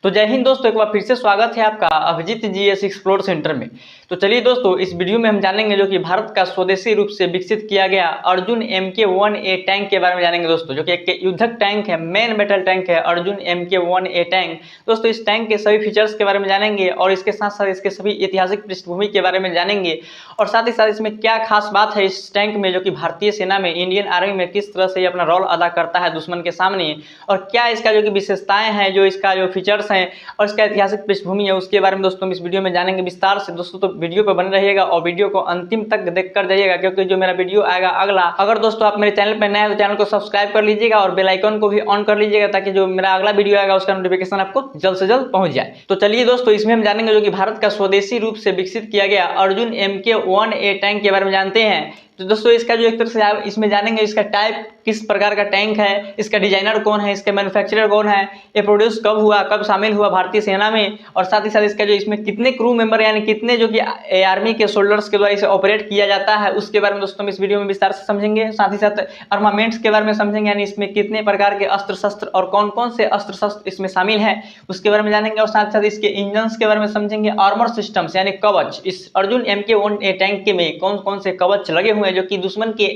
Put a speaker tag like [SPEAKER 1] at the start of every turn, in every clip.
[SPEAKER 1] तो जय हिंद दोस्तों, एक बार फिर से स्वागत है आपका अभिजीत जीएस एक्सप्लोर सेंटर में। तो चलिए दोस्तों, इस वीडियो में हम जानेंगे जो कि भारत का स्वदेशी रूप से विकसित किया गया अर्जुन MK-1A टैंक के बारे में जानेंगे दोस्तों, जो कि एक युद्धक टैंक है, मेन बैटल टैंक है अर्जुन MK-1A टैंक। दोस्तों इस टैंक के सभी फीचर्स के बारे में जानेंगे और इसके साथ साथ इसके सभी ऐतिहासिक पृष्ठभूमि के बारे में जानेंगे और साथ ही साथ इसमें क्या खास बात है इस टैंक में, जो कि भारतीय सेना में, इंडियन आर्मी में किस तरह से ये अपना रोल अदा करता है दुश्मन के सामने, और क्या इसका जो कि विशेषताएं हैं, जो इसका जो फीचर्स हैं और इसका ऐतिहासिक पृष्ठभूमि है, उसके बारे में दोस्तों हम इस वीडियो में जानेंगे विस्तार से। दोस्तों तो वीडियो पर बने रहिएगा और वीडियो को अंतिम तक देख कर जाइएगा, क्योंकि जो मेरा वीडियो आएगा अगला, अगर दोस्तों आप मेरे चैनल पर नए हैं तो चैनल को सब्सक्राइब कर लीजिएगा और बेल आइकन को भी ऑन कर लीजिएगा, ताकि जो मेरा अगला वीडियो आएगा उसका नोटिफिकेशन आपको जल्द से जल्द पहुंच जाए। तो चलिए दोस्तों, इसमें हम जानेंगे जो कि भारत का स्वदेशी रूप से विकसित किया गया अर्जुन MK-1A टैंक के बारे में जानते हैं। तो दोस्तों इसका जो एक तरह से आप इसमें जानेंगे इसका टाइप किस प्रकार का टैंक है, इसका डिजाइनर कौन है, इसके मैन्युफैक्चरर कौन है, ये प्रोड्यूस कब हुआ, कब शामिल हुआ भारतीय सेना में, और साथ ही साथ इसका जो इसमें कितने क्रू मेंबर यानी कितने जो कि आर्मी के सोल्जर्स के द्वारा इसे ऑपरेट किया जाता है, उसके बारे में दोस्तों हम इस वीडियो में विस्तार से समझेंगे। साथ ही साथ आर्मामेंट्स के बारे में समझेंगे, यानी इसमें कितने प्रकार के अस्त्र शस्त्र और कौन कौन से अस्त्र शस्त्र इसमें शामिल हैं उसके बारे में जानेंगे, और साथ साथ इसके इंजन्स के बारे में समझेंगे, आर्मर सिस्टम्स यानी कवच, इस अर्जुन MK-1A टैंक के में कौन कौन से कवच लगे हुए हैं जो कि दुश्मन के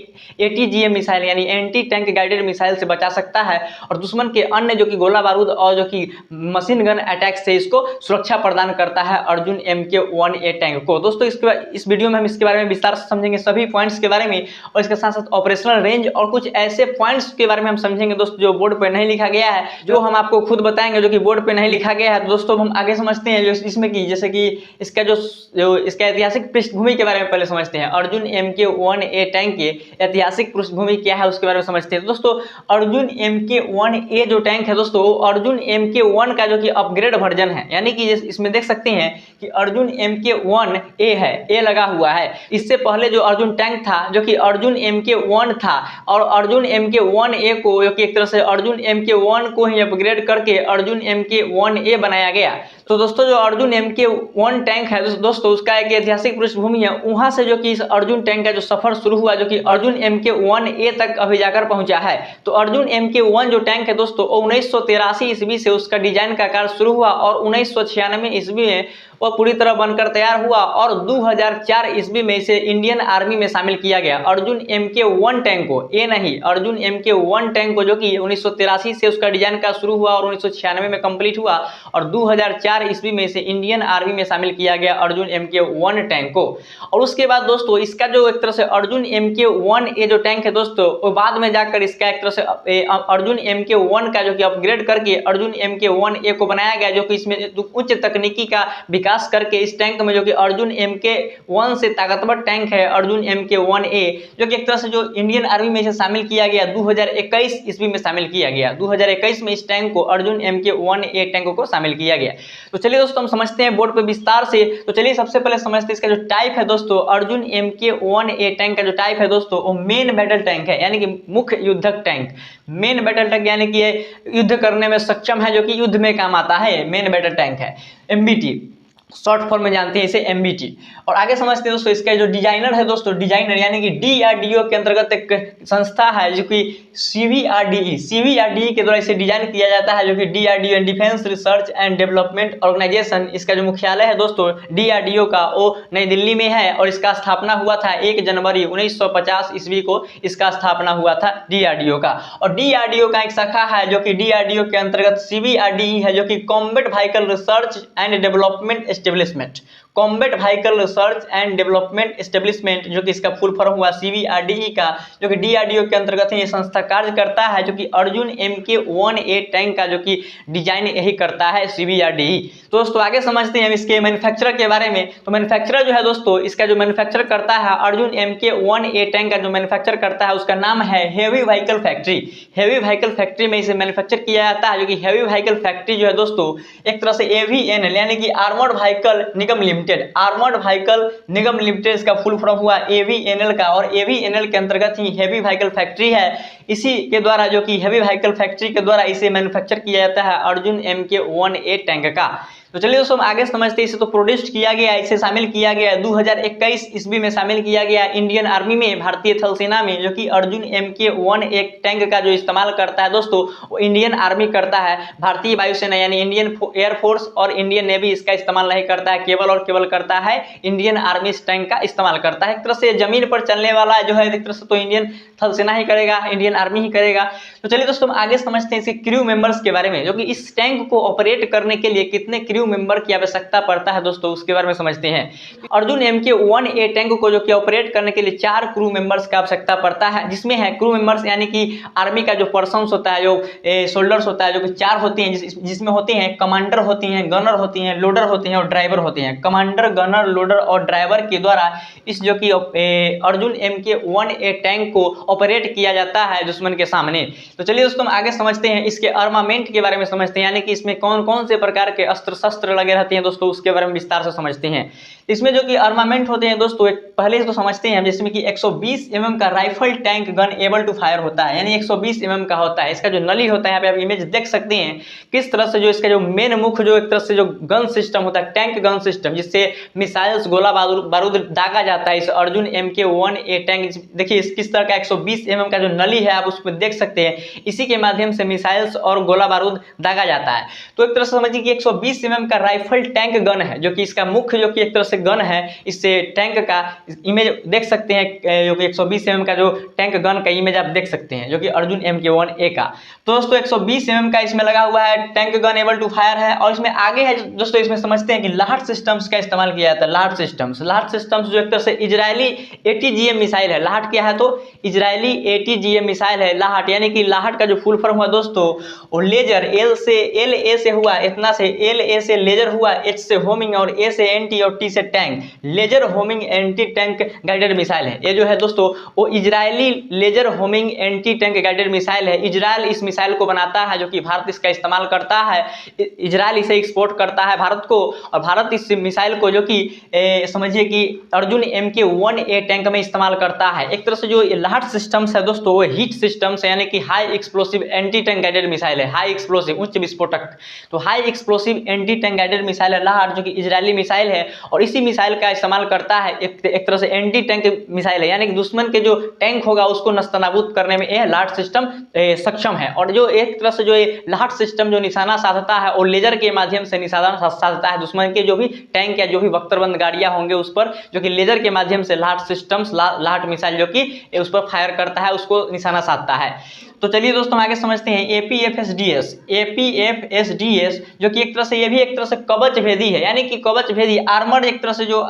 [SPEAKER 1] ATGM मिसाइल यानी एंटी टैंक गाइडेड मिसाइल से बचा सकता है और दुश्मन के अन्य जो कि गोला बारूद और जो कि मशीन गन अटैक से इसको सुरक्षा प्रदान करता है अर्जुन MK-1A टैंक को। दोस्तों इस वीडियो में हम इसके बारे में विस्तार से समझेंगे सभी पॉइंट्स के बारे में, और इसके साथ साथ ऑपरेशनल रेंज और कुछ ऐसे पॉइंट्स के बारे में हम समझेंगे दोस्तों जो बोर्ड पे नहीं लिखा गया है, जो हम आपको खुद बताएंगे जो कि बोर्ड पे नहीं लिखा गया है। तो दोस्तों हम आगे समझते हैं जो इसमें की, जैसे कि इसका जो इसका ऐतिहासिक पृष्ठभूमि के बारे में पहले समझते हैं। अर्जुन MK-1A टैंक के ऐतिहासिक पृष्ठभूमि क्या है उसके बारे में समझते हैं। दोस्तों अर्जुन MK-1A जो टैंक है दोस्तों, अर्जुन MK-1 का जो कि अपग्रेड वर्जन है, यानी कि इसमें देख सकते हैं कि अर्जुन MK-1A है, ए लगा हुआ है। इससे पहले जो अर्जुन टैंक था जो कि अर्जुन MK-1 था, और अर्जुन MK-1A को जो कि एक तरह से अर्जुन MK-1 को ही अपग्रेड करके अर्जुन MK-1A बनाया गया। तो दोस्तों जो अर्जुन MK-1 टैंक है दोस्तों, उसका एक ऐतिहासिक पृष्ठभूमि है, वहां से जो कि इस अर्जुन टैंक का जो सफर शुरू हुआ जो कि अर्जुन MK-1A तक अभी जाकर पहुंचा है। तो अर्जुन MK-1 जो टैंक है दोस्तों, 1983 ईस्वी से उसका डिजाइन का कार्य शुरू हुआ और 1996 ईस्वी में वो पूरी तरह बनकर तैयार हुआ और 2004 ईस्वी में इसे इंडियन आर्मी में शामिल किया गया। अर्जुन MK-1 टैंक को, ए नहीं, अर्जुन MK-1 टैंक को जो कि 1983 से उसका डिजाइन का शुरू हुआ और 1996 में कंप्लीट हुआ और 2004 ईस्वी में इसे इंडियन आर्मी में शामिल किया गया अर्जुन MK-1 टैंक को। और उसके बाद दोस्तों इसका जो एक तरह से अर्जुन MK-1A जो टैंक है दोस्तों, वो बाद में जाकर इसका एक तरह से अर्जुन MK-1 का जो कि अपग्रेड करके अर्जुन MK-1A को बनाया गया, जो कि इसमें उच्च तकनीकी का विकास करके इस टैंक में जो कि अर्जुन MK-1 से ताकतवर टैंक है अर्जुन MK-1A, जो कि एक तरह से जो इंडियन आर्मी में इसे शामिल किया गया 2021 ईस्वी में शामिल किया गया। 2021 में इस टैंक को अर्जुन MK-1A टैंक को शामिल किया गया। तो चलिए दोस्तों हम समझते हैं बोर्ड पे विस्तार से। तो चलिए सबसे पहले समझते हैं इसका जो टाइप है दोस्तों, अर्जुन MK-1A टैंक का जो टाइप है दोस्तों, वो मेन बैटल टैंक है, यानी कि मुख्य युद्धक टैंक। मेन बैटल टैंक यानी कि युद्ध करने में सक्षम है, जो कि युद्ध में काम आता है, मेन बैटल टैंक है। MBT शॉर्ट फॉर्म में जानते हैं इसे MBT। और आगे समझते हैं दोस्तों इसका जो डिजाइनर है दोस्तों, डिजाइनर यानी कि DRDO के अंतर्गत एक संस्था है जो कि CVRDE के द्वारा इसे डिजाइन किया जाता है, जो कि DRDO defence research and development organisation. इसका जो मुख्यालय है दोस्तों DRDO का, वो नई दिल्ली में है और इसका स्थापना हुआ था 1 जनवरी 1950 ईस्वी को इसका स्थापना हुआ था DRDO का। और DRDO का एक शाखा है जो कि DRDO के अंतर्गत CVRDE है, जो कि combat vehicle research and development establishment, combat vehicle research and development establishment, जो कि इसका फुल फॉर्म हुआ CVRDE का, जो कि DRDO के अंतर्गत ये संस्था कार्य करता है, जो कि अर्जुन MK-1A टैंक का जो कि डिजाइन यही करता है CVRDE। तो दोस्तों आगे समझते हैं इसके मैन्युफैक्चरर के बारे में। तो मैन्युफैक्चरर जो है दोस्तों, इसका जो मैन्युफैक्चर करता है अर्जुन MK-1A टैंक का जो मैन्युफैक्चर करता है उसका नाम है heavy vehicle factory. Heavy vehicle factory में इसे मैन्युफैक्चर किया जाता है, जो कि हेवी व्हीकल फैक्ट्री जो है दोस्तों एक तरह से AVNL यानी कि आर्मर्ड व्हीकल निगम लिमिटेड, आर्मर्ड व्हीकल निगम लिमिटेड इसका फुल फॉर्म हुआ AVNL का, और AVNL के अंतर्गत ही हेवी व्हीकल फैक्ट्री है। इसी के द्वारा जो कि हेवी व्हीकल फैक्ट्री के द्वारा इसे मैन्युफैक्चर किया जाता है अर्जुन MK-1A टैंक का। तो चलिए दोस्तों हम आगे समझते हैं। इसे तो प्रोड्यूस किया गया, इसे शामिल किया गया 2021 ईस्वी में शामिल किया गया इंडियन आर्मी में, भारतीय थल सेना में, जो कि अर्जुन MK-1A टैंक का जो इस्तेमाल करता है दोस्तों वो इंडियन आर्मी करता है। भारतीय वायुसेना यानी इंडियन एयरफोर्स और इंडियन नेवी इसका इस्तेमाल नहीं करता है, केवल और केवल करता है इंडियन आर्मी इस टैंक का इस्तेमाल करता है। एक तरह से जमीन पर चलने वाला जो है एक तरह से तो इंडियन थल सेना ही करेगा, इंडियन आर्मी ही करेगा। तो चलिए दोस्तों हम आगे समझते हैं इसके क्रू मेंबर्स के बारे में, जो कि इस टैंक को ऑपरेट करने के लिए कितने क्रू मेंबर की आवश्यकता पड़ता है दोस्तों उसके बारे में समझते हैं। अर्जुन MK-1A टैंक को जो कि ऑपरेट करने के लिए 4 क्रू मेंबर्स की आवश्यकता पड़ता है, जिसमें है क्रू मेंबर्स यानी कि आर्मी का जो पर्सन्स होता है, जो सोल्जर्स होता है, जो कि 4 होते हैं, जिसमें होते हैं कमांडर होती हैं, गनर होती हैं, लोडर होते हैं और ड्राइवर होते हैं। कमांडर, गनर, लोडर और ड्राइवर के द्वारा इस जो कि अर्जुन MK-1A टैंक को ऑपरेट किया जाता है दुश्मन के सामने। तो चलिए दोस्तों हम आगे समझते हैं इसके आर्मामेंट के बारे में समझते हैं, यानी कि इसमें कौन कौन से प्रकार के अस्त्र शस्त्र लगे रहते हैं दोस्तों उसके बारे में विस्तार से समझते हैं। इसमें जो कि आर्मामेंट होते हैं दोस्तों पहले तो समझते हैं, जिसमें कि 120 mm का rifle tank gun able to fire होता है, यानी 120 mm का होता है। इसका जो नली होता है यहाँ पे आप इमेज देख सकते हैं किस तरह से जो इसका जो मेन मुख्य जो एक तरह से जो गन सिस्टम होता है, टैंक गन सिस्टम, जिससे मिसाइल्स गोला बारूद दागा जाता है इस अर्जुन MK-1A टैंक। देखिए किस तरह का 120 mm का जो नली है आप उसको देख सकते हैं, इसी के माध्यम से मिसाइल्स और गोला बारूद दागा जाता है। तो एक तरह से समझिए कि 120 mm का राइफल टैंक गन है, जो कि इसका मुख्य जो कि एक तरह से गन है। इससे टैंक का इमेज देख सकते हैं, जो कि 120 mm का जो टैंक गन का इमेज आप देख सकते हैं, जो कि अर्जुन MK-1A का। तो दोस्तों 120 mm का इसमें लगा हुआ है, tank gun able to fire है। और इसमें आगे है दोस्तों, इसमें समझते हैं कि लाहट सिस्टम्स का इस्तेमाल किया जाता है। लाहट सिस्टम्स जो एक तरह से इजरायली ATGM मिसाइल है। लाहट क्या है तो इजरायली ATGM मिसाइल है लाहट, यानी कि लाहट का जो फुल फॉर्म हुआ दोस्तों वो लेजर, LA से हुआ, इतना से LA से लेजर हुआ, H से होमिंग और A से एंटी और T से tank. Laser homing anti tank guided missile है ये जो है दोस्तों, वो Israeli laser homing anti tank guided missile है। इजराइल इस मिसाइल को बनाता है, जो कि भारत इसका इस्तेमाल करता है। इजराइल इसे एक्सपोर्ट करता है भारत को, और भारत इस मिसाइल को जो कि समझिए कि अर्जुन MK-1A टैंक में इस्तेमाल करता है। एक तरह से जो लाहट सिस्टम्स है दोस्तों वो हीट सिस्टम्स है, यानी कि high explosive anti tank guided missile है। हाई एक्सप्लोसिव उच्च विस्फोटक, तो high explosive anti tank guided missile है लाहट, जो कि इजरायली मिसाइल है। और इसी मिसाइल का इस्तेमाल करता है, एक तरह से एंटी टैंक मिसाइल है, यानी कि दुश्मन के जो टैंक होगा उसको नस्तनाबूद करने में यह लाहट सिस्टम सक्षम है। और जो एक तरह से जो लाहट सिस्टम जो निशाना साधता है और लेजर के माध्यम से निशाना साधता है दुश्मन के जो भी टैंक या जो भी बख्तरबंद गाड़ियां होंगे उस पर, जो कि लेजर के माध्यम से लाहट सिस्टम्स लाहट मिसाइल जो कि उस पर फायर करता है, उसको निशाना साधता है। तो चलिए दोस्तों आगे समझते हैं APFSDS, जो कि एक तरह से ये भी एक तरह से कवच भेदी है, यानी कि कवच भेदी आर्मर, एक तरह से जो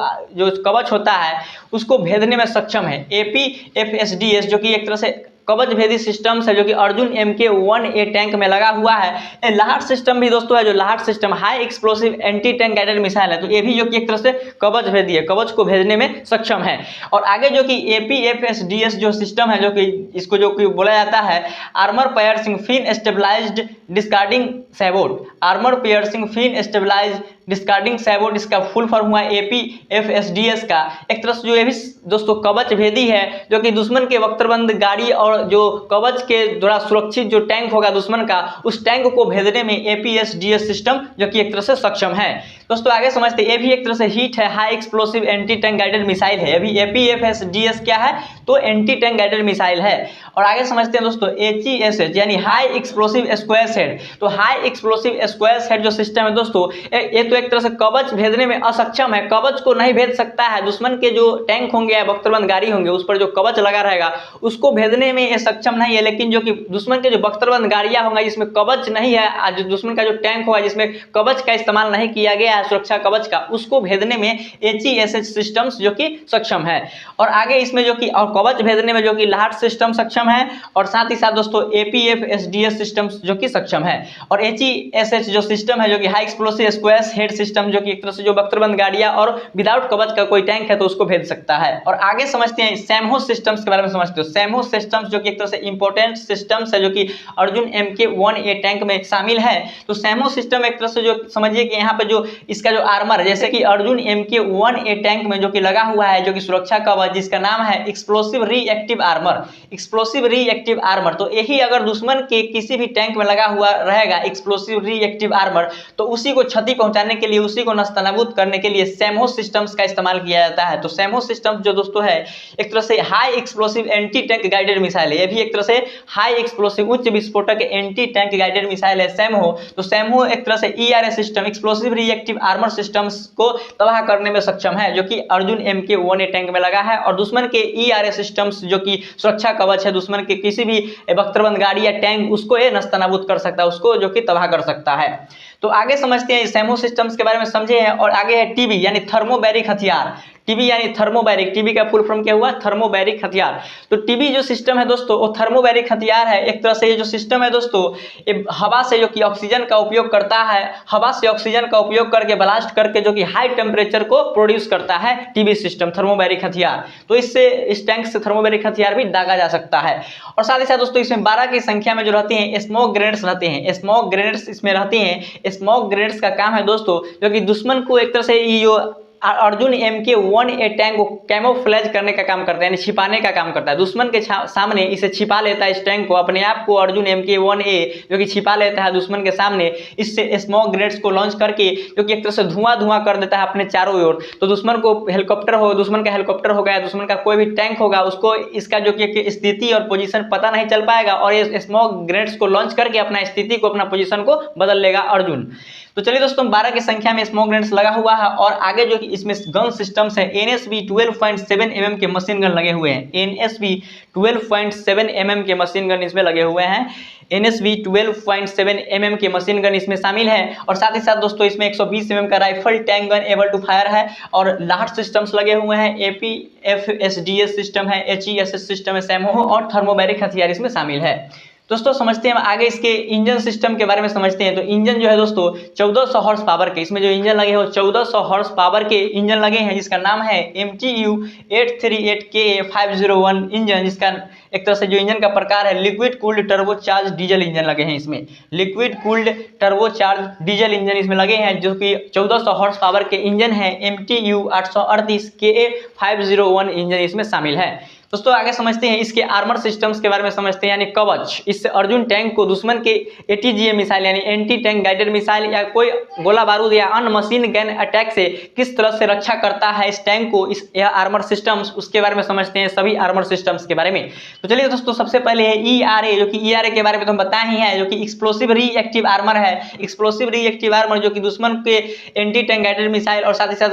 [SPEAKER 1] कवच होता है उसको भेदने में सक्षम है। APFSDS जो कि एक तरह से कवच भेदी सिस्टम्स है, जो कि अर्जुन MK-1A टैंक में लगा हुआ है। लाहट सिस्टम भी दोस्तों है, जो LAHAT system high explosive anti tank guided missile है, तो ये भी जो कि एक तरह से कवच भेदी है, कवच को भेजने में सक्षम है। और आगे जो कि APFSDS जो सिस्टम है, जो कि इसको जो कि बोला जाता है armour piercing fin stabilised discarding sabot. Armour piercing fin stabilised discarding sabot, इसका फुल फॉर्म हुआ APFSDS का। एक तरह से जो ये भी दोस्तों कवच भेदी है, जो कि दुश्मन के बख्तरबंद गाड़ी और जो कवच के द्वारा सुरक्षित जो टैंक होगा दुश्मन का, उस टैंक को भेजने में APFSDS सिस्टम जो कि एक तरह से सक्षम है। दोस्तों आगे समझते हैं, ये भी एक तरह से हीट है, high explosive anti tank guided missile है। अभी APFSDS क्या है तो एंटी टैंक गाइडेड मिसाइल है। और आगे समझते हैं दोस्तों HESH यानी हाई एक्सप्लोसिव स्क्वायर हेड। तो हाई एक्सप्लोसिव स्क्वायर हेड जो सिस्टम है दोस्तों, ये तो एक तरह से कवच भेजने में असक्षम है, कवच को नहीं भेज सकता है। दुश्मन के जो टैंक होंगे या बख्तरबंद गाड़ी होंगे उस पर जो कवच लगा रहेगा उसको भेजने में ये सक्षम नहीं है। लेकिन जो कि दुश्मन के जो बख्तरबंद गाड़ियां होंगी जिसमें कवच नहीं है, जो दुश्मन का जो टैंक होगा जिसमें कवच का इस्तेमाल नहीं किया गया है सुरक्षा कवच का, उसको भेजने में HESH सिस्टम्स जो कि सक्षम है। और आगे इसमें जो कि और कवच भेजने में जो कि लाहट सिस्टम सक्षम है, और साथ ही साथ दोस्तों APFSDS सिस्टम्स जो कि सक्षम है। और HESH जो सिस्टम है, जो कि high explosive square head system, जो कि एक तरह से जो बख्तरबंद गाड़ियां और विदाउट कवच का कोई टैंक है तो उसको भेज सकता है। और आगे समझते हैं सैमहोस सिस्टम्स के बारे में समझते हो। सैमहोस सिस्टम्स जो कि एक तरह से इंपॉर्टेंट सिस्टम्स है, जो कि अर्जुन MK-1A टैंक में शामिल है। तो सैमहोस सिस्टम एक तरह से जो समझिए कि यहाँ पे जो इसका जो आर्मर, जैसे कि अर्जुन MK1A टैंक में जो कि लगा हुआ है जो कि सुरक्षा कवच, जिसका नाम है explosive reactive armour, explosive reactive armour. तो यही अगर दुश्मन के किसी भी टैंक में लगा हुआ रहेगा एक्सप्लोसिव रिएक्टिव आर्मर, तो उसी को क्षति पहुंचाने के लिए, उसी को नस्तनाबूद करने के लिए सैमहो सिस्टम्स का इस्तेमाल किया जाता है। तो सैमहो सिस्टम्स जो दोस्तों है एक तरह से high explosive anti tank guided missile है, ये भी एक तरह से हाई एक्सप्लोसिव उच्च विस्फोटक एंटी टैंक गाइडेड मिसाइल है सैमहो। तो सैमहो एक तरह से ERA system, explosive reactive armour systems को तबाह करने में सक्षम है, जो कि अर्जुन MK1A टैंक में लगा है। और दुश्मन के ERA सिस्टम्स जो कि सुरक्षा कवच है, दुश्मन के किसी भी बख्तरबंद गाड़ी या टैंक, उसको ये नस्तनाबूद कर सकता है, उसको जो कि तबाह कर सकता है। तो आगे समझते हैं सैमहो सिस्टम्स के बारे में समझे हैं। और आगे है TB यानी थर्मोबैरिक हथियार। TB यानी थर्मोबैरिक, TB का फुल फॉर्म क्या हुआ? थर्मोबैरिक हथियार। तो TB जो सिस्टम है दोस्तों वो थर्मोबैरिक हथियार है। एक तरह से ये जो सिस्टम है दोस्तों ये हवा से जो कि ऑक्सीजन का उपयोग करता है, हवा से ऑक्सीजन का उपयोग करके ब्लास्ट करके जो कि हाई टेम्परेचर को प्रोड्यूस करता है TB सिस्टम, थर्मोबैरिक हथियार। तो इससे इस टैंक से थर्मोबैरिक हथियार भी दागा जा सकता है। और साथ ही साथ दोस्तों इसमें 12 की संख्या में जो रहती हैं स्मोक ग्रेनेड्स रहते हैं, स्मोक ग्रेनेड्स इसमें रहती हैं। स्मोक ग्रेनेड्स का काम है दोस्तों जो कि दुश्मन को एक तरह से ये जो अर्जुन MK1A टैंक को कैमोफ्लेज करने का काम करता है, यानी छिपाने का काम करता है। दुश्मन के सामने इसे छिपा लेता है, इस टैंक को, अपने आप को अर्जुन MK1A जो कि छिपा लेता है दुश्मन के सामने, इससे स्मोक ग्रेनेड्स को लॉन्च करके जो कि एक तरह से धुआं कर देता है अपने चारों ओर। तो दुश्मन को हेलीकॉप्टर हो, दुश्मन का हेलीकॉप्टर हो गया, दुश्मन का कोई भी टैंक होगा, उसको इसका जो कि स्थिति और पोजीशन पता नहीं चल पाएगा और ये स्मोक ग्रेनेड्स को लॉन्च करके अपना स्थिति को, अपना पोजीशन को बदल लेगा अर्जुन। तो चलिए दोस्तों 12 की संख्या में स्मोक ग्रेनेड्स लगा हुआ है। और आगे जो कि इसमें गन सिस्टम्स है NSV 12.7 mm के मशीन गन लगे हुए हैं, NSV 12.7 mm के मशीन गन इसमें लगे हुए हैं। NSV 12.7 mm के मशीन गन इसमें शामिल है। और साथ ही साथ दोस्तों इसमें 120 mm का rifle tank gun able to fire है। और लाहट सिस्टम्स लगे हुए हैं, APFSDS सिस्टम है, HESS सिस्टम है सैमहो, और थर्मोबैरिक हथियार इसमें शामिल है। दोस्तों समझते हैं आगे इसके इंजन सिस्टम के बारे में समझते हैं। तो इंजन जो है दोस्तों 1400 हॉर्स पावर के, इसमें जो इंजन लगे हैं 1400 हॉर्स पावर के इंजन लगे हैं, जिसका नाम है MTU 838KA501 इंजन, जिसका एक तरह से जो इंजन का प्रकार है liquid cooled turbocharge diesel engine लगे हैं इसमें, liquid cooled turbocharge diesel engine इसमें लगे हैं, जो कि 1400 हॉर्स पावर के इंजन है। MTU 838KA501 इंजन इसमें शामिल है। दोस्तों आगे समझते हैं इसके आर्मर सिस्टम्स के बारे में समझते हैं, यानी कवच। इससे अर्जुन टैंक को दुश्मन के ATGM मिसाइल यानी एंटी टैंक गाइडेड मिसाइल या कोई गोला बारूद या अन्य मशीन गन अटैक से किस तरह से रक्षा करता है इस टैंक को, इस आर्मर सिस्टम्स, उसके बारे में समझते हैं, सभी आर्मर सिस्टम्स के बारे में। तो चलिए दोस्तों सबसे पहले है ERA, जो कि ERA के बारे में तो हम बताए ही है, जो कि एक्सप्लोसिव रिएक्टिव आर्मर है। एक्सप्लोसिव रिएक्टिव आर्मर जो कि दुश्मन के एंटी टैंक गाइडेड मिसाइल और साथ ही साथ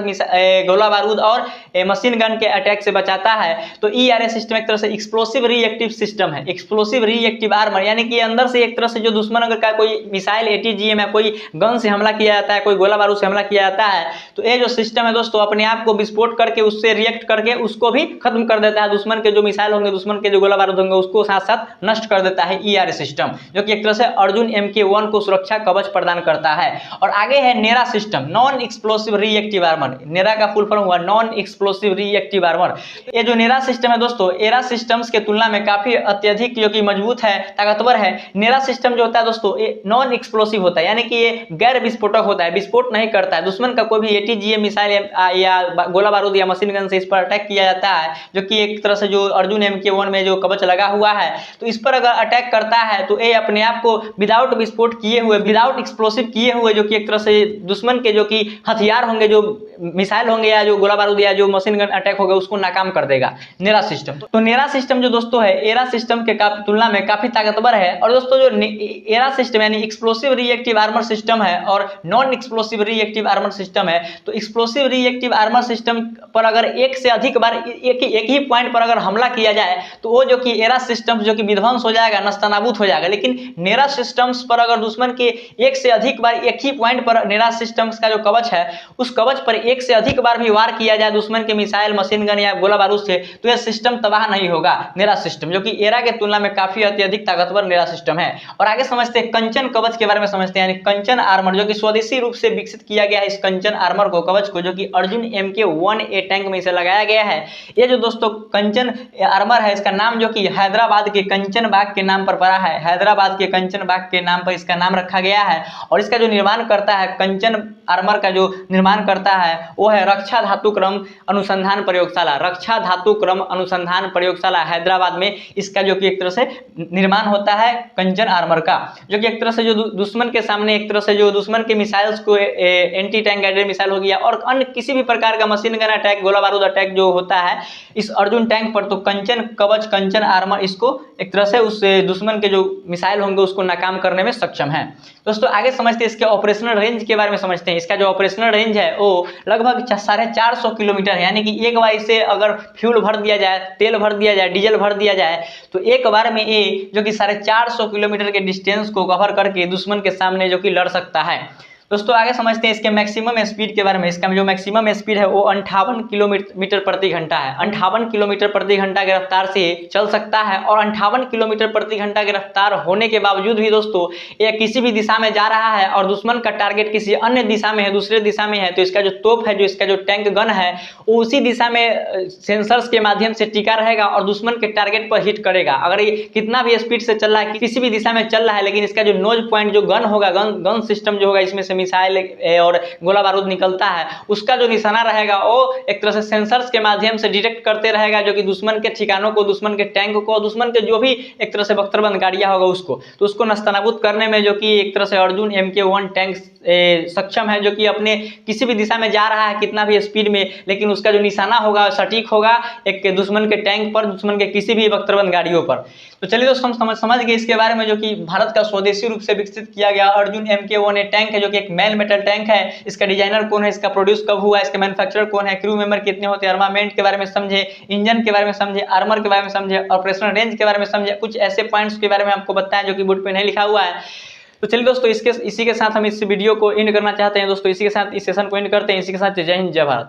[SPEAKER 1] गोला बारूद और मशीन गन के अटैक से बचाता है। तो ERA सिस्टम एक तरह से एक्सप्लोसिव रिएक्टिव सिस्टम है, एक्सप्लोसिव रिएक्टिव आर्मर, यानी कि अंदर से एक तरह से जो दुश्मन अगर का कोई मिसाइल ATGM या कोई गन से हमला किया जाता है, कोई गोला बारूद से हमला किया जाता है, तो ये जो सिस्टम है दोस्तों अपने आप को विस्फोट करके उससे रिएक्ट करके उसको भी खत्म कर देता है। दुश्मन के जो मिसाइल होंगे, दुश्मन के जो गोला बारूद होंगे, उसको साथ साथ नष्ट कर देता है ERA सिस्टम, जो कि एक तरह से अर्जुन MK1 को सुरक्षा कवच प्रदान करता है। और आगे है NERA system, non explosive reactive armour. NERA का फुल फॉर्म हुआ नॉन एक्सप्लोसिव रिएक्टिव आर्मर। ये जो नेरा सिस्टम है दोस्तों एरा सिस्टम्स के तुलना में काफी अत्यधिक जो कि मजबूत है, ताकतवर है। नेरा सिस्टम जो होता है दोस्तों ये नॉन एक्सप्लोसिव होता है, यानी कि ये गैर विस्फोटक होता है, विस्फोट नहीं करता है। दुश्मन का कोई भी ATGM मिसाइल या गोला बारूद या मशीन गन से इस पर अटैक किया जाता है, जो कि एक तरह से जो अर्जुन MK1 में जो कवच लगा हुआ है, तो इस पर अगर अटैक करता है तो ये अपने आप को विदाउट विस्फोट किए हुए, विदाउट एक्सप्लोसिव किए हुए, जो कि एक तरह से दुश्मन के जो कि हथियार होंगे, जो मिसाइल होंगे या जो गोला बारूद या जो मशीन गन अटैक होगा, उसको नाकाम कर देगा नेरा सिस्टम। तो नेरा सिस्टम जो दोस्तों है एरा सिस्टम के तुलना में काफी ताकतवर है। और दोस्तों जो एरा सिस्टम यानी एक्सप्लोसिव रिएक्टिव आर्मर सिस्टम है और non explosive reactive armour system है, तो एक्सप्लोसिव रिएक्टिव आर्मर सिस्टम पर अगर एक से अधिक बार एक ही पॉइंट पर अगर हमला किया जाए तो वो जो कि एरा सिस्टम जो कि विध्वंस हो जाएगा, नस्तानाबूद हो जाएगा। लेकिन नेरा सिस्टम्स पर अगर दुश्मन के एक से अधिक बार एक ही पॉइंट पर नेरा सिस्टम्स का जो कवच है उस कवच पर एक से अधिक बार भी वार किया जाए दुश्मन के मिसाइल, मशीन गन या गोला बारूद से, तो यह सिस्टम सिस्टम तबाह नहीं होगा। नेरा सिस्टम जो कि एरा के तुलना में काफी अत्यधिक ताकतवर नेरा सिस्टम है। और आगे समझते हैं कंचन कवच के बारे में समझते हैं, यानी कंचन आर्मर जो कि स्वदेशी रूप से विकसित किया गया है। इस कंचन आर्मर को, कवच को, जो कि अर्जुन MK-1A टैंक में इसे लगाया गया है। ये जो दोस्तों कंचन आर्मर है, इसका नाम जो कि हैदराबाद के कंचन बाग के नाम पर पड़ा है। हैदराबाद के कंचन बाग के नाम पर इसका नाम रखा गया है। और इसका जो निर्माण करता है, कंचन आर्मर का जो निर्माण करता है वो है रक्षा धातु क्रम अनुसंधान प्रयोगशाला। रक्षा धातु क्रम अनुसंधान प्रयोगशाला हैदराबाद में इसका जो कि एक तरह से निर्माण होता है कंचन आर्मर का, जो कि एक तरह से जो दुश्मन के सामने, एक तरह से जो दुश्मन के मिसाइल्स को, एंटी टैंक गाइडेड मिसाइल हो गया और अन्य किसी भी प्रकार का मशीन गन अटैक, गोला बारूद अटैक जो होता है इस अर्जुन टैंक पर, तो कंचन कवच, कंचन आर्मर इसको एक तरह से उस दुश्मन के जो मिसाइल होंगे उसको नाकाम करने में सक्षम है। दोस्तों आगे समझते हैं इसके ऑपरेशनल रेंज के बारे में समझते हैं। इसका जो ऑपरेशनल रेंज है वो लगभग 450 किलोमीटर है, यानी कि एक बार इसे अगर फ्यूल भर दिया जाए, तेल भर दिया जाए, डीजल भर दिया जाए, तो एक बार में ये जो कि 450 किलोमीटर के डिस्टेंस को कवर करके दुश्मन के सामने जो कि लड़ सकता है। दोस्तों आगे समझते हैं इसके मैक्सिमम स्पीड के बारे में। इसका जो मैक्सिमम स्पीड है वो 58 किलोमीटर प्रति घंटा है। 58 किलोमीटर प्रति घंटा की रफ्तार से चल सकता है। और 58 किलोमीटर प्रति घंटा की रफ्तार होने के बावजूद भी दोस्तों ये किसी भी दिशा में जा रहा है और दुश्मन का टारगेट किसी अन्य दिशा में है, दूसरे दिशा में है, तो इसका जो तोप है, जो इसका जो टैंक गन है वो उसी दिशा में सेंसर्स के माध्यम से टिका रहेगा और दुश्मन के टारगेट पर हिट करेगा। अगर ये कितना भी स्पीड से चल रहा है, किसी भी दिशा में चल रहा है, लेकिन इसका जो नोज पॉइंट जो गन होगा, गन सिस्टम जो होगा, इसमें से मिसाइल और गोला बारूद निकलता है, उसका जो निशाना रहेगा वो एक तरह से सेंसर्स के माध्यम से डिटेक्ट करते रहेगा, जो कि दुश्मन के ठिकानों को, दुश्मन के टैंक को, दुश्मन के जो भी एक तरह से बख्तरबंद गाड़ियां होगा उसको, तो उसको नस्तनाबूद करने में जो कि एक तरह से अर्जुन MK-1 टैंक सक्षम है, जो कि अपने किसी भी दिशा में जा रहा है कितना भी स्पीड में, लेकिन उसका जो निशाना होगा सटीक होगा एक दुश्मन के टैंक पर, दुश्मन के किसी भी बख्तरबंद गाड़ियों पर। तो चलिए दोस्तों हम समझ गए इसके बारे में, जो कि भारत का स्वदेशी रूप से विकसित किया गया अर्जुन MK-1A टैंक है, जो कि एक मेल मेटल टैंक है। इसका डिजाइनर कौन है, इसका प्रोड्यूस कब हुआ, इसके मैन्युफैक्चरर कौन है, क्रू मेंबर कितने होते हैं, आर्मामेंट के बारे में समझे, इंजन के बारे में समझे, आर्मर के बारे में समझे, ऑपरेशनल रेंज के बारे में समझे, कुछ ऐसे पॉइंट्स के बारे में आपको बताएं जो कि बोर्ड पे नहीं लिखा हुआ है। तो चलिए दोस्तों इसी के साथ हम इस वीडियो को एंड करना चाहते हैं। दोस्तों इसी के साथ इस सेशन को एंड करते हैं। इसी के साथ जय हिंद, जय भारत।